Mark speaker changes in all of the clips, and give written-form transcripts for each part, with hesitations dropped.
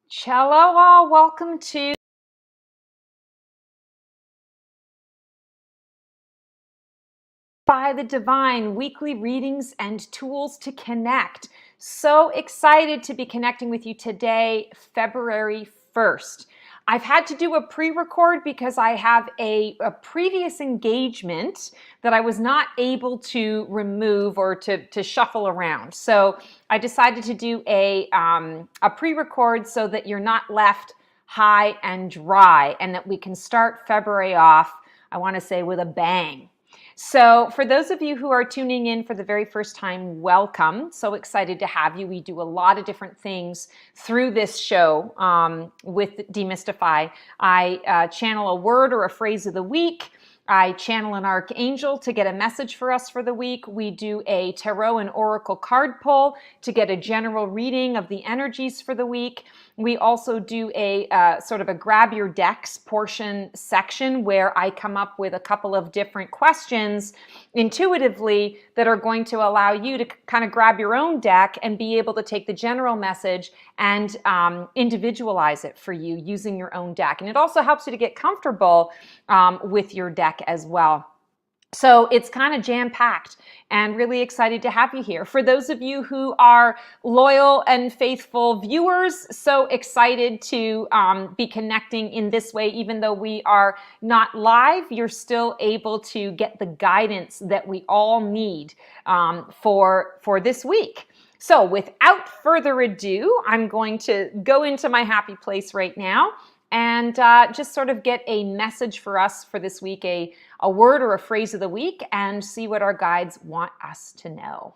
Speaker 1: Cello all, welcome to By the Divine weekly readings and tools to connect. So excited to be connecting with you today, February 1st. I've had to do a pre-record because I have a previous engagement that I was not able to remove or to shuffle around. So I decided to do a pre-record so that you're not left high and dry and that we can start February off, I want to say, with a bang. So for those of you who are tuning in for the very first time, welcome. So excited to have you. We do a lot of different things through this show with Demystify. I channel a word or a phrase of the week. I channel an archangel to get a message for us for the week. We do a tarot and oracle card pull to get a general reading of the energies for the week. We also do a sort of a grab your decks portion section where I come up with a couple of different questions intuitively that are going to allow you to kind of grab your own deck and be able to take the general message and individualize it for you using your own deck. And it also helps you to get comfortable with your deck as well. So it's kind of jam-packed, and really excited to have you here. For those of you who are loyal and faithful viewers, so excited to be connecting in this way. Even though we are not live, you're still able to get the guidance that we all need for this week. So without further ado, I'm going to go into my happy place right now and just sort of get a message for us for this week, a word or a phrase of the week, and see what our guides want us to know.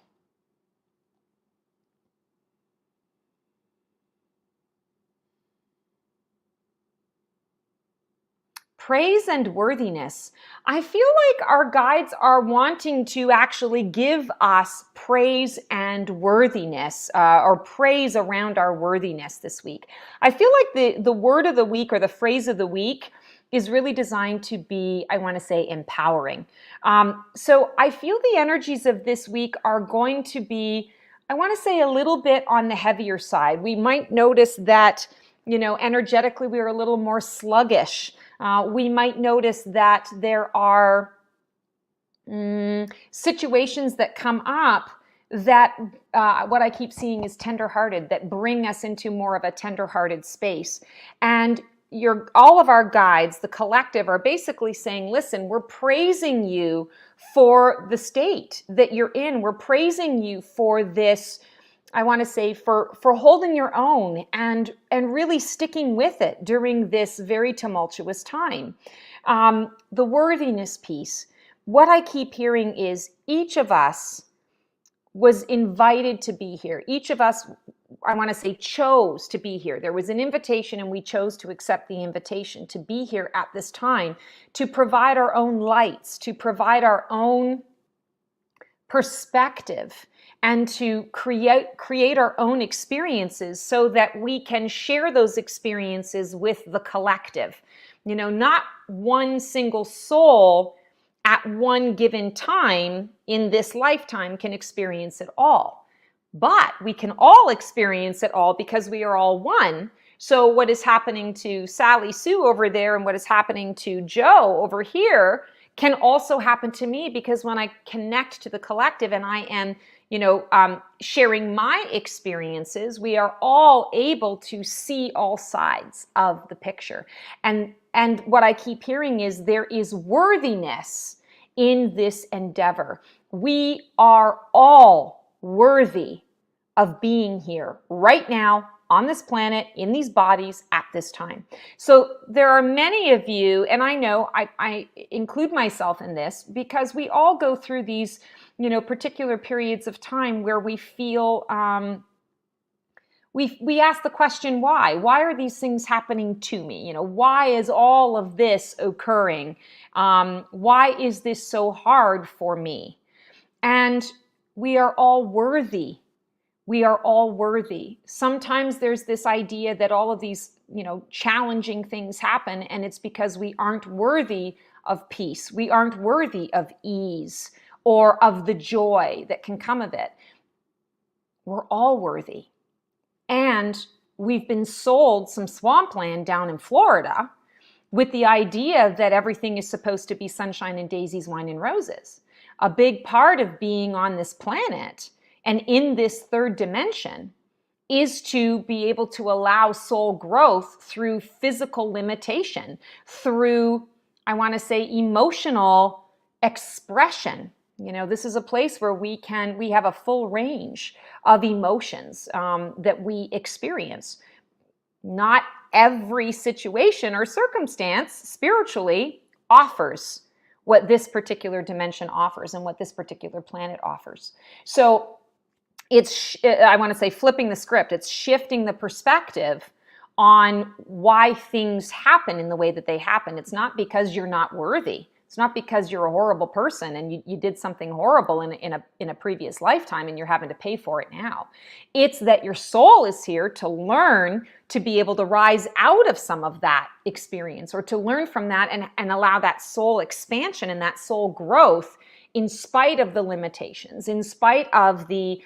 Speaker 1: Praise and worthiness. I feel like our guides are wanting to actually give us praise and worthiness, or praise around our worthiness this week. I feel like the word of the week or the phrase of the week is really designed to be, I want to say, empowering. So I feel the energies of this week are going to be, I want to say, a little bit on the heavier side. We might notice that, energetically we are a little more sluggish. We might notice that there are situations that come up that what I keep seeing is tender-hearted, that bring us into more of a tender-hearted space. And all of our guides, the collective, are basically saying, listen, we're praising you for the state that you're in. We're praising you for this, I want to say, for holding your own and really sticking with it during this very tumultuous time. The worthiness piece, what I keep hearing is each of us was invited to be here. Each of us, I want to say, chose to be here. There was an invitation and we chose to accept the invitation to be here at this time, to provide our own lights, to provide our own perspective, and to create our own experiences so that we can share those experiences with the collective. Not one single soul at one given time in this lifetime can experience it all. But we can all experience it all because we are all one. So what is happening to Sally Sue over there and what is happening to Joe over here can also happen to me, because when I connect to the collective and I am, sharing my experiences, we are all able to see all sides of the picture. And what I keep hearing is there is worthiness in this endeavor. We are all worthy of being here right now on this planet, in these bodies, at this time. So there are many of you, and I know I include myself in this, because we all go through these, particular periods of time where we feel, we ask the question, why? Why are these things happening to me? Why is all of this occurring? Why is this so hard for me? And we are all worthy. We are all worthy. Sometimes there's this idea that all of these, challenging things happen, and it's because we aren't worthy of peace. We aren't worthy of ease or of the joy that can come of it. We're all worthy. And we've been sold some swampland down in Florida with the idea that everything is supposed to be sunshine and daisies, wine and roses. A big part of being on this planet and in this third dimension is to be able to allow soul growth through physical limitation, through, I want to say, emotional expression. This is a place where we have a full range of emotions that we experience. Not every situation or circumstance spiritually offers what this particular dimension offers and what this particular planet offers. So it's, I want to say, flipping the script. It's shifting the perspective on why things happen in the way that they happen. It's not because you're not worthy. It's not because you're a horrible person and you did something horrible in a previous lifetime and you're having to pay for it now. It's that your soul is here to learn to be able to rise out of some of that experience, or to learn from that and allow that soul expansion and that soul growth in spite of the limitations, in spite of the,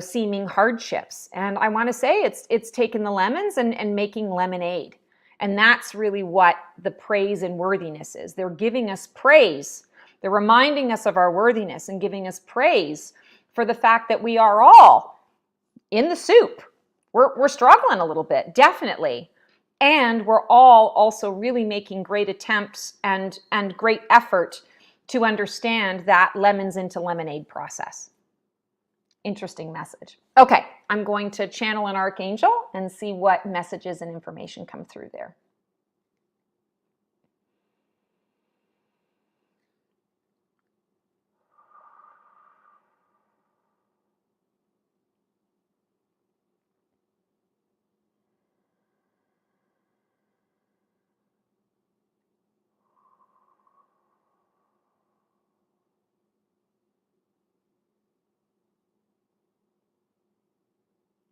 Speaker 1: seeming hardships. And I want to say it's taking the lemons and making lemonade. And that's really what the praise and worthiness is. They're giving us praise They're reminding us of our worthiness and giving us praise for the fact that we are all in the soup. We're struggling a little bit, definitely. And we're all also really making great attempts and great effort to understand that lemons into lemonade process. Interesting message. Okay, I'm going to channel an archangel and see what messages and information come through there.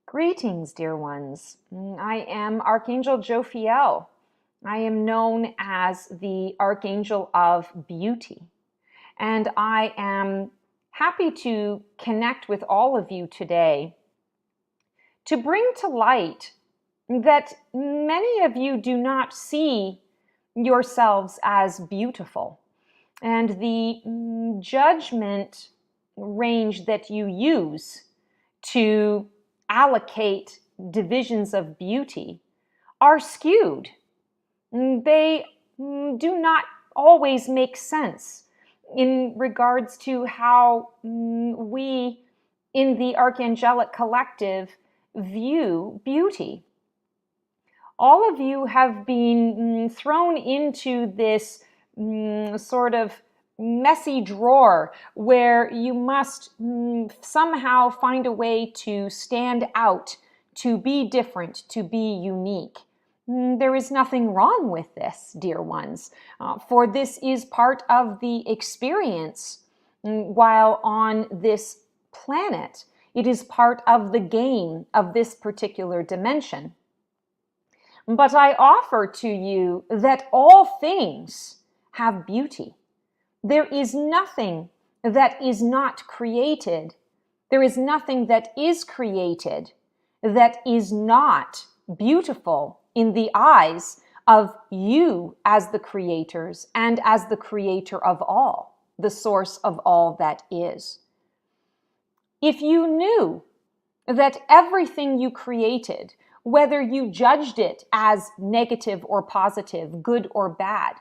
Speaker 1: Greetings, dear ones. I am Archangel Jophiel. I am known as the Archangel of Beauty, and I am happy to connect with all of you today to bring to light that many of you do not see yourselves as beautiful, and the judgment range that you use to allocate divisions of beauty are skewed. They do not always make sense in regards to how we in the Archangelic Collective view beauty. All of you have been thrown into this sort of messy drawer where you must somehow find a way to stand out, to be different, to be unique. There is nothing wrong with this, dear ones, for this is part of the experience while on this planet. It is part of the game of this particular dimension. But I offer to you that all things have beauty. There is nothing that is not created. There is nothing that is created that is not beautiful in the eyes of you as the creators and as the creator of all, the source of all that is. If you knew that everything you created, whether you judged it as negative or positive, good or bad,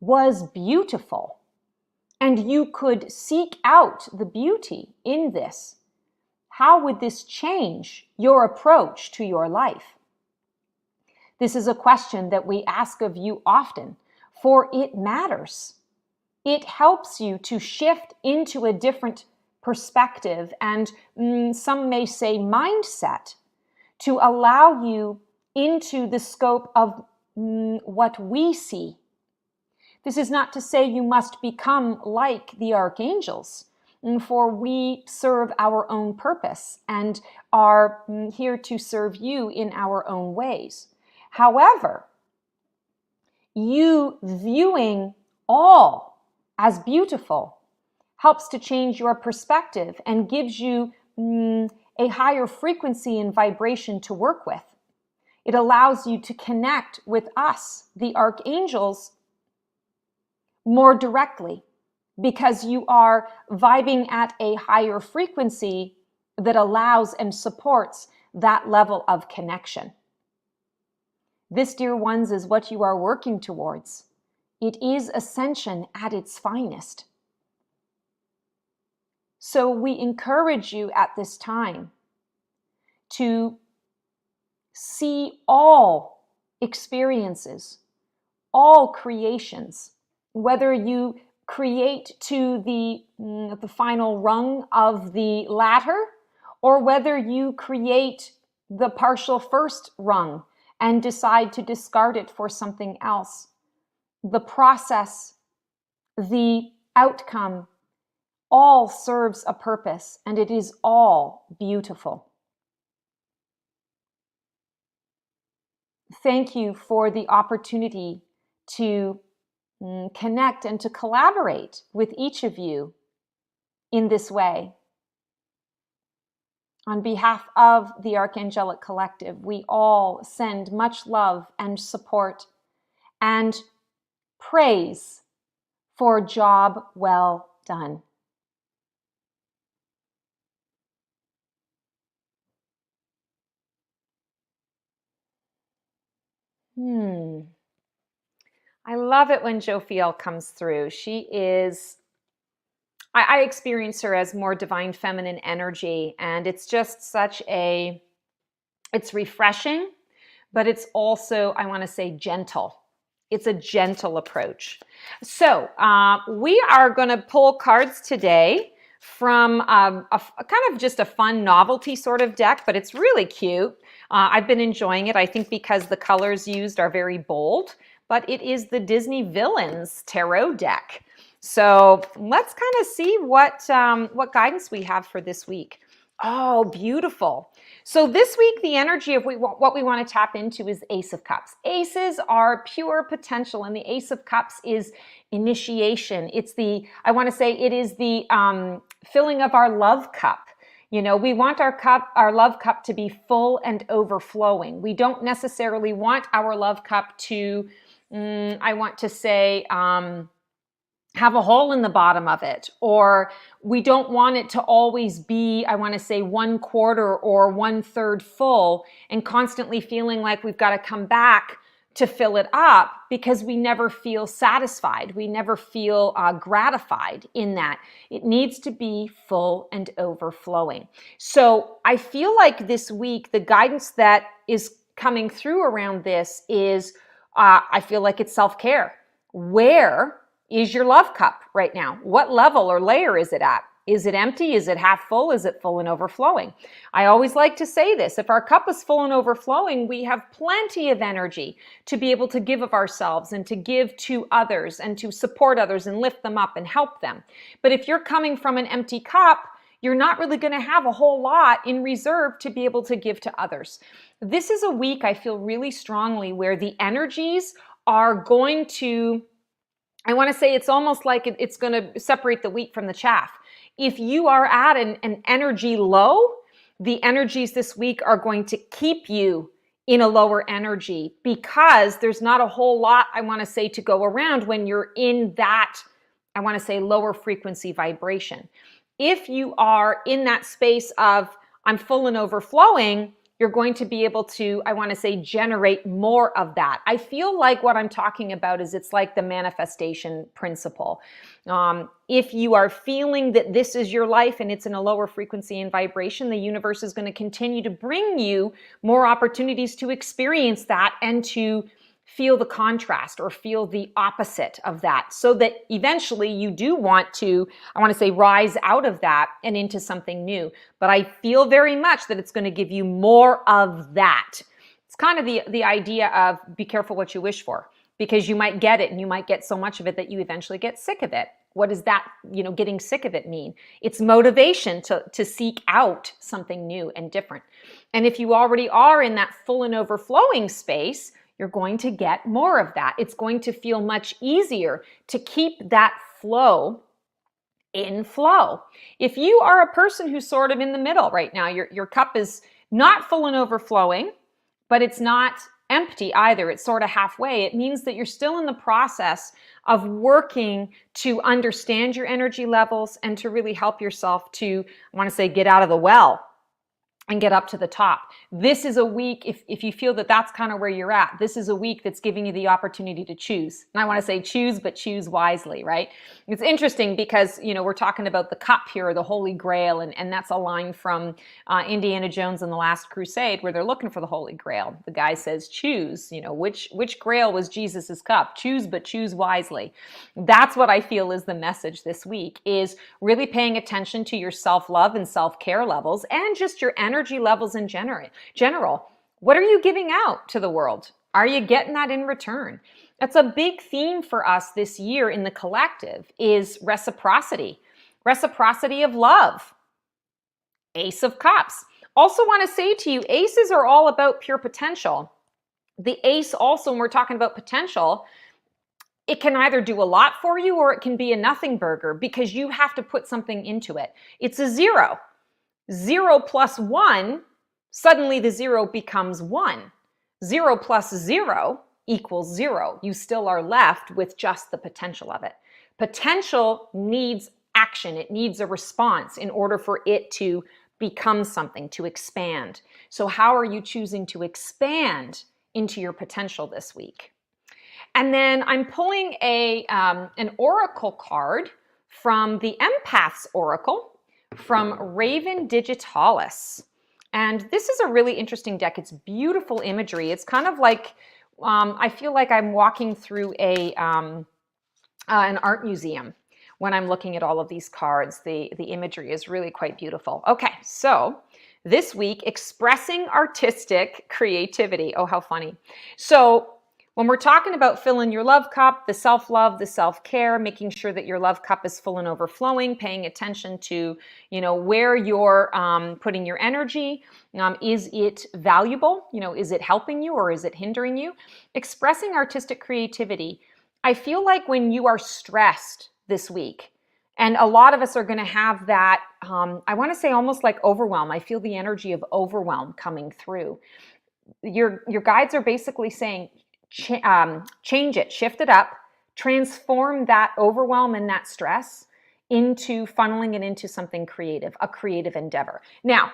Speaker 1: was beautiful, and you could seek out the beauty in this, how would this change your approach to your life? This is a question that we ask of you often, for it matters. It helps you to shift into a different perspective and some may say mindset, to allow you into the scope of what we see. This is not to say you must become like the archangels, for we serve our own purpose and are here to serve you in our own ways. However, you viewing all as beautiful helps to change your perspective and gives you a higher frequency and vibration to work with. It allows you to connect with us, the archangels, more directly because you are vibing at a higher frequency that allows and supports that level of connection. This, dear ones, is what you are working towards. It is ascension at its finest. So we encourage you at this time to see all experiences, all creations, whether you create to the final rung of the ladder, or whether you create the partial first rung and decide to discard it for something else. The process, the outcome, all serves a purpose, and it is all beautiful. Thank you for the opportunity to connect and to collaborate with each of you in this way. On behalf of the Archangelic Collective, we all send much love and support and praise for a job well done. I love it when Jophiel comes through. She is, I experience her as more divine feminine energy, and it's just it's refreshing, but it's also, I want to say, gentle. It's a gentle approach. So we are going to pull cards today from a kind of just a fun novelty sort of deck, but it's really cute. I've been enjoying it, I think, because the colors used are very bold, but it is the Disney Villains Tarot deck. So let's kind of see what guidance we have for this week. Oh, beautiful. So this week, the energy of what we want to tap into is Ace of Cups. Aces are pure potential, and the Ace of Cups is initiation. It's I want to say it is the filling of our love cup. You know, we want our love cup to be full and overflowing. We don't necessarily want our love cup to, I want to say, have a hole in the bottom of it, or we don't want it to always be, I want to say, 1/4 or 1/3 full and constantly feeling like we've got to come back to fill it up because we never feel satisfied. We never feel gratified in that. It needs to be full and overflowing. So I feel like this week, the guidance that is coming through around this is, I feel like it's self-care. Where is your love cup right now? What level or layer is it at? Is it empty? Is it half full? Is it full and overflowing? I always like to say this. If our cup is full and overflowing, we have plenty of energy to be able to give of ourselves and to give to others and to support others and lift them up and help them. But if you're coming from an empty cup, you're not really going to have a whole lot in reserve to be able to give to others. This is a week, I feel really strongly, where the energies are going to, I want to say, it's almost like it's going to separate the wheat from the chaff. If you are at an energy low, the energies this week are going to keep you in a lower energy because there's not a whole lot, I want to say, to go around when you're in that, I want to say, lower frequency vibration. If you are in that space of I'm full and overflowing, you're going to be able to, I want to say, generate more of that. I feel like what I'm talking about is it's like the manifestation principle. If you are feeling that this is your life and it's in a lower frequency and vibration, the universe is going to continue to bring you more opportunities to experience that and to feel the contrast or feel the opposite of that, so that eventually you do want to, I want to say, rise out of that and into something new. But I feel very much that it's going to give you more of that. It's kind of the idea of be careful what you wish for, because you might get it and you might get so much of it that you eventually get sick of it. What does that, getting sick of it mean? It's motivation to seek out something new and different. And if you already are in that full and overflowing space, you're going to get more of that. It's going to feel much easier to keep that flow in flow. If you are a person who's sort of in the middle right now, your cup is not full and overflowing, but it's not empty either. It's sort of halfway. It means that you're still in the process of working to understand your energy levels and to really help yourself to, I want to say, get out of the well and get up to the top. This is a week, if you feel that that's kind of where you're at, this is a week that's giving you the opportunity to choose. And I want to say choose, but choose wisely, right? It's interesting because, we're talking about the cup here, the Holy Grail, and that's a line from Indiana Jones and the Last Crusade, where they're looking for the Holy Grail. The guy says, choose, which grail was Jesus's cup? Choose, but choose wisely. That's what I feel is the message this week, is really paying attention to your self-love and self-care levels and just your energy levels in general. What are you giving out to the world? Are you getting that in return? That's a big theme for us this year in the collective, is reciprocity of love. Ace of Cups. Also want to say to you, aces are all about pure potential. The ace also, when we're talking about potential, it can either do a lot for you or it can be a nothing burger because you have to put something into it. It's a 0. 0 plus 1, suddenly the 0 becomes 1. 0 plus 0 equals 0. You still are left with just the potential of it. Potential needs action. It needs a response in order for it to become something, to expand. So how are you choosing to expand into your potential this week? And then I'm pulling an oracle card from the Empath's Oracle from Raven Digitalis. And this is a really interesting deck. It's beautiful imagery. It's kind of like, I feel like I'm walking through an art museum when I'm looking at all of these cards. The imagery is really quite beautiful. Okay, so this week, expressing artistic creativity. Oh, how funny. So when we're talking about filling your love cup, the self-love, the self-care, making sure that your love cup is full and overflowing, paying attention to, where you're putting your energy. Is it valuable? Is it helping you or is it hindering you? Expressing artistic creativity. I feel like when you are stressed this week, and a lot of us are going to have that, I want to say almost like overwhelm. I feel the energy of overwhelm coming through. Your guides are basically saying, change it, shift it up, transform that overwhelm and that stress into funneling it into something creative, a creative endeavor. Now,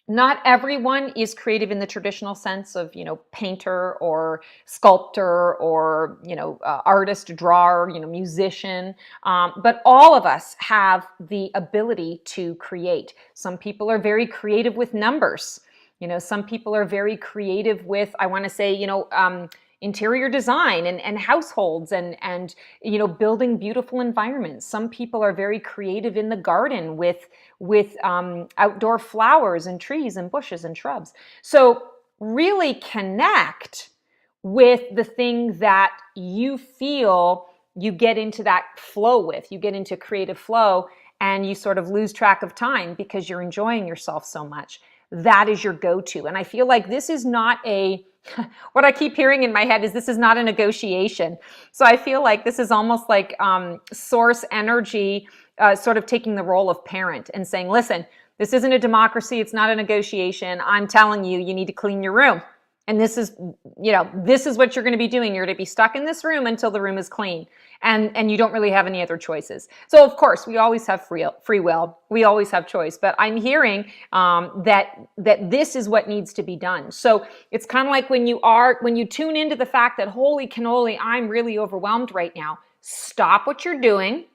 Speaker 1: not everyone is creative in the traditional sense of, painter or sculptor or, artist, drawer, musician. But all of us have the ability to create. Some people are very creative with numbers. Some people are very creative with, I want to say, interior design and households and building beautiful environments. Some people are very creative in the garden with outdoor flowers and trees and bushes and shrubs. So really connect with the thing that you feel you get into that flow with. You get into creative flow and you sort of lose track of time because you're enjoying yourself so much. That is your go-to. And I feel like this is not what I keep hearing in my head is this is not a negotiation. So I feel like this is almost like source energy sort of taking the role of parent and saying, listen, this isn't a democracy. It's not a negotiation. I'm telling you, you need to clean your room. And this is what you're going to be doing. You're going to be stuck in this room until the room is clean. And you don't really have any other choices. So of course, we always have free will. We always have choice. But I'm hearing that this is what needs to be done. So it's kind of like when you tune into the fact that holy cannoli, I'm really overwhelmed right now. Stop what you're doing.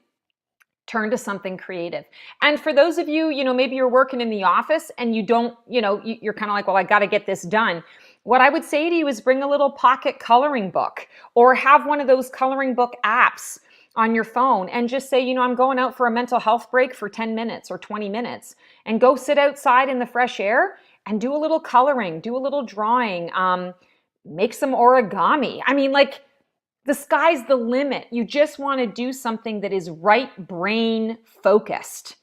Speaker 1: Turn to something creative. And for those of you, maybe you're working in the office and you don't, you're kind of like, well, I got to get this done. What I would say to you is bring a little pocket coloring book or have one of those coloring book apps on your phone and just say, I'm going out for a mental health break for 10 minutes or 20 minutes and go sit outside in the fresh air and do a little coloring, do a little drawing, make some origami. I mean, like, the sky's the limit. You just want to do something that is right brain focused.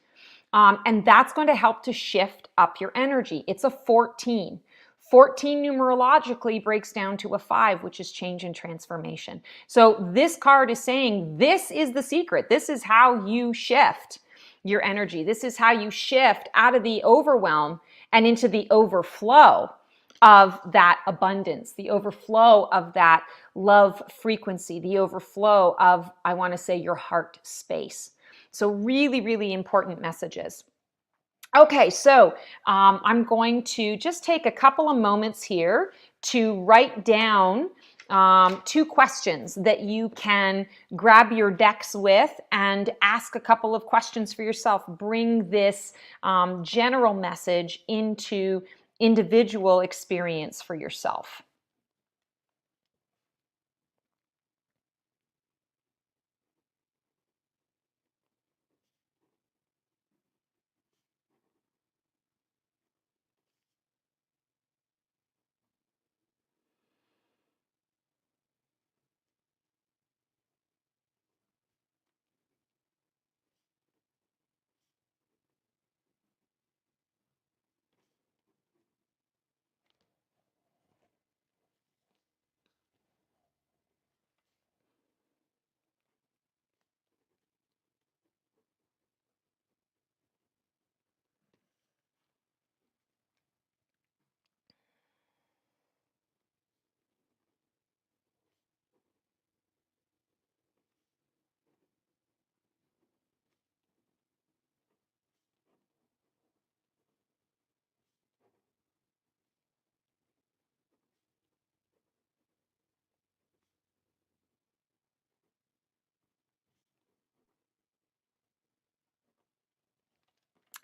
Speaker 1: And that's going to help to shift up your energy. It's a 14. 14 numerologically breaks down to a 5, which is change and transformation. So this card is saying this is the secret. This is how you shift your energy. This is how you shift out of the overwhelm and into the overflow of that abundance, the overflow of that love frequency, the overflow of, I want to say, your heart space. So really, really important messages. Okay, so I'm going to just take a couple of moments here to write down 2 questions that you can grab your decks with and ask a couple of questions for yourself. Bring this general message into individual experience for yourself.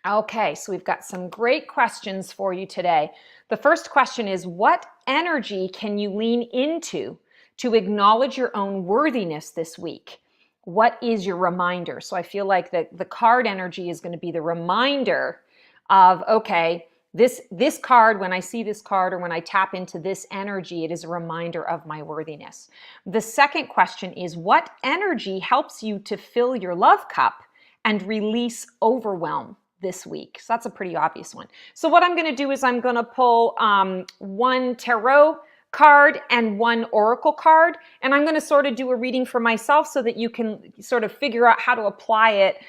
Speaker 1: Okay, so we've got some great questions for you today. The first question is, what energy can you lean into to acknowledge your own worthiness this week? What is your reminder? So I feel like the card energy is going to be the reminder of, okay, this card, when I see this card or when I tap into this energy, it is a reminder of my worthiness. The second question is, what energy helps you to fill your love cup and release overwhelm this week? So that's a pretty obvious one. So what I'm going to do is I'm going to pull one tarot card and one oracle card, and I'm going to sort of do a reading for myself so that you can sort of figure out how to apply it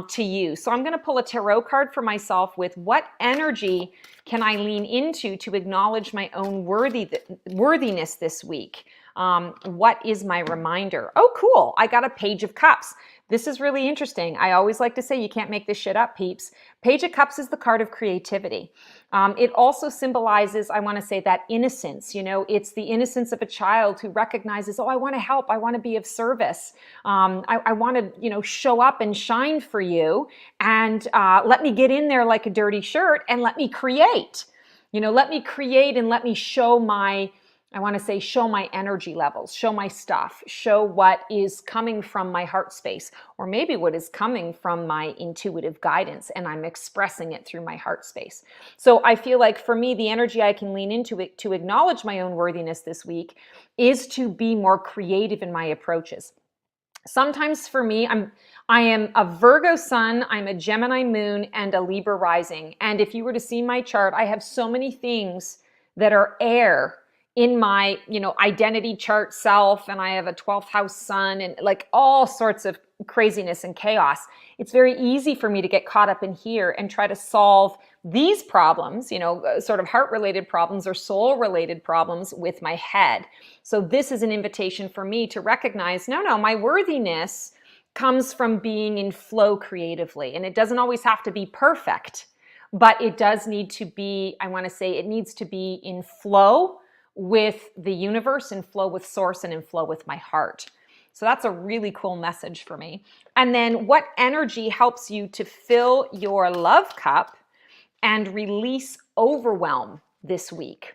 Speaker 1: to you. So I'm going to pull a tarot card for myself with, what energy can I lean into to acknowledge my own worthiness this week? What is my reminder? Oh, cool. I got a Page of Cups. This is really interesting. I always like to say, you can't make this shit up, peeps. Page of Cups is the card of creativity. It also symbolizes, I want to say, that innocence. You know, it's the innocence of a child who recognizes, oh, I want to help. I want to be of service. I want to, you know, show up and shine for you. And let me get in there like a dirty shirt and let me create. You know, let me create and let me show my, I want to say, show my energy levels, show my stuff, show what is coming from my heart space, or maybe what is coming from my intuitive guidance, and I'm expressing it through my heart space. So I feel like for me, the energy I can lean into it to acknowledge my own worthiness this week is to be more creative in my approaches. Sometimes for me, I am a Virgo sun, I'm a Gemini moon, and a Libra rising. And if you were to see my chart, I have so many things that are air in my, you know, identity chart self, and I have a 12th house sun, and like all sorts of craziness and chaos. It's very easy for me to get caught up in here and try to solve these problems, you know, sort of heart-related problems or soul-related problems with my head. So this is an invitation for me to recognize, no, my worthiness comes from being in flow creatively. And it doesn't always have to be perfect, but it does need to be, I want to say, it needs to be in flow with the universe, in flow with source, and in flow with my heart. So that's a really cool message for me. And then, what energy helps you to fill your love cup and release overwhelm this week?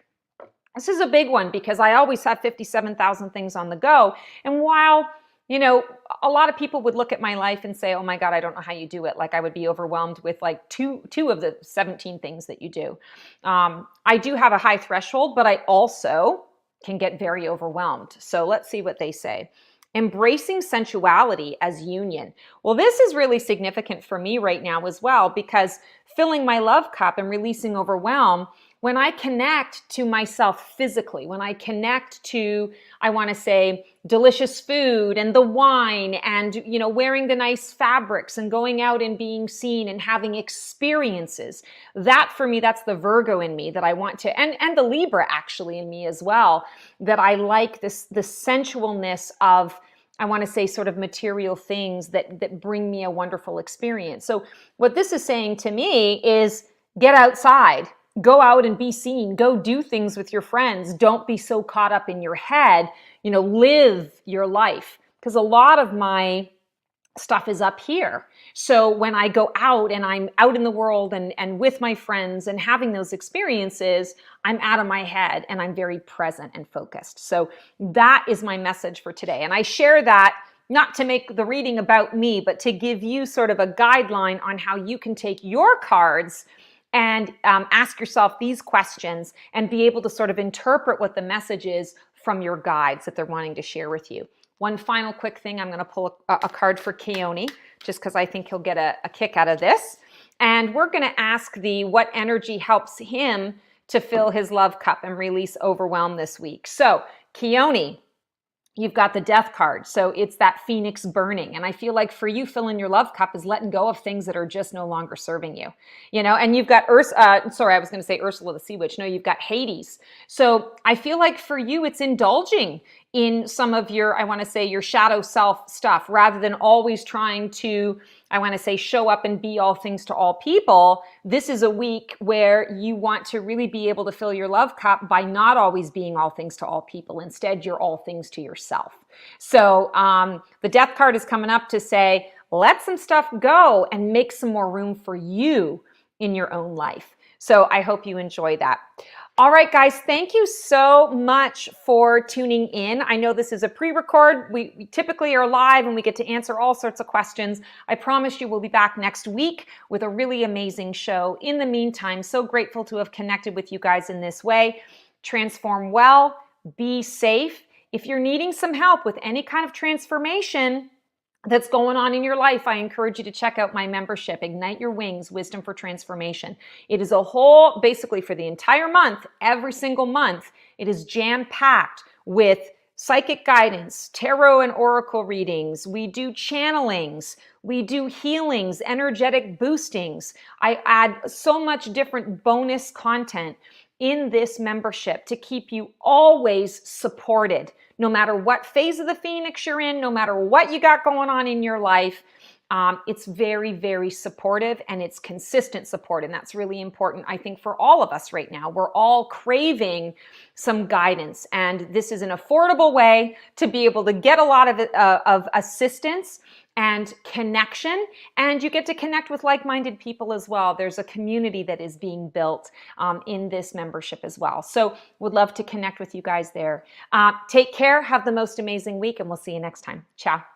Speaker 1: This is a big one because I always have 57,000 things on the go. And while, you know, a lot of people would look at my life and say, oh my God, I don't know how you do it. Like, I would be overwhelmed with like two of the 17 things that you do. I do have a high threshold, but I also can get very overwhelmed. So let's see what they say. Embracing sensuality as union. Well, this is really significant for me right now as well, because filling my love cup and releasing overwhelm, when I connect to myself physically, when I connect to, I want to say, delicious food and the wine and, you know, wearing the nice fabrics and going out and being seen and having experiences, that for me, that's the Virgo in me that I want to, and the Libra actually in me as well, that I like this, the sensualness of, I want to say, sort of material things that bring me a wonderful experience. So what this is saying to me is, get outside. Go out and be seen. Go do things with your friends. Don't be so caught up in your head. You know, live your life. Because a lot of my stuff is up here. So when I go out and I'm out in the world and with my friends and having those experiences, I'm out of my head and I'm very present and focused. So that is my message for today. And I share that not to make the reading about me, but to give you sort of a guideline on how you can take your cards and ask yourself these questions and be able to sort of interpret what the message is from your guides that they're wanting to share with you. One final quick thing, I'm going to pull a card for Keone, just because I think he'll get a kick out of this. And we're going to ask what energy helps him to fill his love cup and release overwhelm this week. So, Keone, you've got the Death card. So it's that phoenix burning. And I feel like for you, filling your love cup is letting go of things that are just no longer serving you. You know, and you've got Ursula the Sea Witch. No, you've got Hades. So I feel like for you, it's indulging in some of your, I want to say, your shadow self stuff, rather than always trying to, I want to say, show up and be all things to all people. This is a week where you want to really be able to fill your love cup by not always being all things to all people. Instead, you're all things to yourself. So the Death card is coming up to say, let some stuff go and make some more room for you in your own life. So I hope you enjoy that. All right, guys, thank you so much for tuning in. I know this is a pre-record. We typically are live and we get to answer all sorts of questions. I promise you we'll be back next week with a really amazing show. In the meantime, so grateful to have connected with you guys in this way. Transform well, be safe. If you're needing some help with any kind of transformation that's going on in your life, I encourage you to check out my membership, Ignite Your Wings, Wisdom for Transformation. It is a whole, basically for the entire month, every single month, it is jam-packed with psychic guidance, tarot and oracle readings. We do channelings. We do healings, energetic boostings. I add so much different bonus content in this membership to keep you always supported. No matter what phase of the Phoenix you're in, no matter what you got going on in your life, it's very, very supportive and it's consistent support. And that's really important, I think, for all of us right now. We're all craving some guidance. And this is an affordable way to be able to get a lot of assistance and connection, and you get to connect with like-minded people as well. There's a community that is being built in this membership as well. So would love to connect with you guys there. Take care, have the most amazing week, and we'll see you next time. Ciao.